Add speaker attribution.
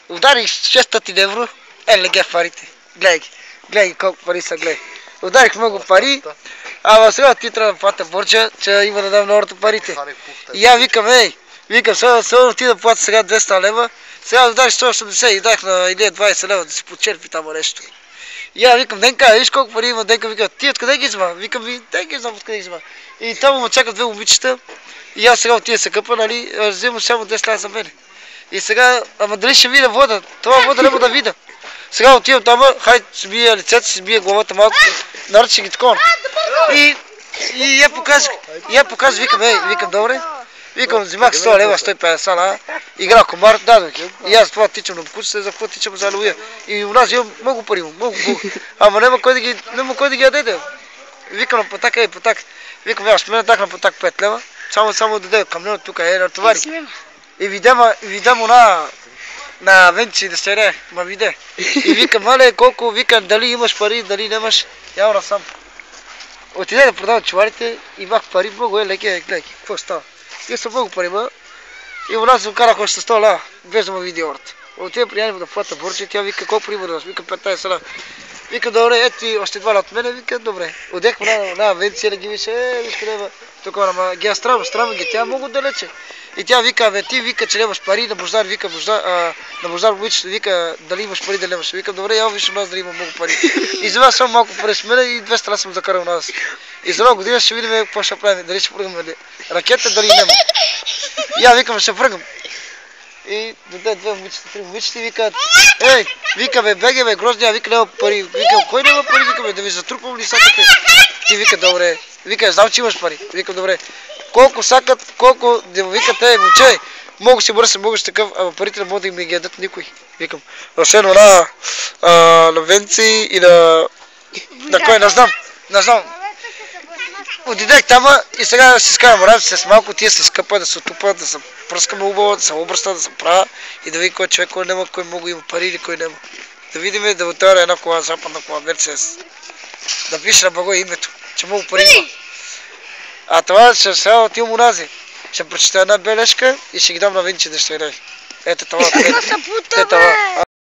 Speaker 1: Ударих 600 евро. Леге парите. Гледай колко пари са, гледай. Ударих много пари. Ама сега ти трябва да платя борча, че има да дам на хората парите. И я викам, сега отида да платя сега 200 лева. Сега ударих 180 и дах на Илия 20 лева да си почерпи там нещо. И я викам, Денка, виж колко пари има, Денка вика, ти откъде ги изма? Викам, те ги знам откъде ги изма. И там ме чакат две момичета. И аз сега отида се къпа, нали, взема само 10 лева за мене. И сега, ама дали ще видя вода? Това вода не мога да видя. Сега отивам там, хайде си бия лицето, си бия главата малко, наръчи ги такова. И я показвам, викам, добре. Викам, взимах 100 лева, 150 лева, игра комар, дадох. И аз това тичам на покуцата, за какво тичам за Алуя. И у нас имам много пари, много. Ама няма кой да ги ядете. Викам на потак, потак. Викам, аз мен дах на потак 5 лева, само да даде към него тук, натовари. И видам на Венци да се ре, ма виде. И викам, мале, колко, викам, дали имаш пари, дали нямаш, явно сам. Отиде да продават чуварите, имах пари, много леки, гледай, какво става. И са много пари, ма. И у нас се карах още 100 лева, без да ме види хората. Отиде приятел да плата борче, тя вика, колко пари имаш, викам 15 лева. Вика, добре, ети още 2 лева от мене, вика, добре. Одехме на Венция да ги више, виж къде бе, тук, ама ги страма ги, тя много далече. И тя вика, ти вика, че нямаш пари, на Бождар вика, на Бождар момичето вика, дали имаш пари, дали нямаш. Викам, добре, я виж у нас дали има много пари. И за само малко пари с мене и 200 лева съм закарал на нас. И за нова година ще видим какво ще правим, дали ще пръгаме ракета, дали няма. И я викам, ще пръгам. И дойде две момичета, три момичета и викат, вика беге, грозния, вика, няма пари. Викам, кой няма пари, викаме, да ви затрупам ли сакате? Ти вика, добре. Вика, знам, че имаш пари. Викам, добре. Колко сакат, колко викате, момче, мога си бързо, мога си такъв, ама парите не могат да им ги ядат никой. Викам, освен на Венци и на кой, не знам. Отидех там и сега да си скарам ръце с малко, тия се скъпа, да се отупа, да се пръскаме убава, да се обръща, да се правя и да види кой човек, кой няма, кой много има пари или кой няма. Да видим да отваря една кола, западна кола, Мерцедес. Да пише на Бога името, че много пари има. А това ще сега отивам унази. Ще прочета една бележка и ще ги дам на Венчи да ще играе. Ето това.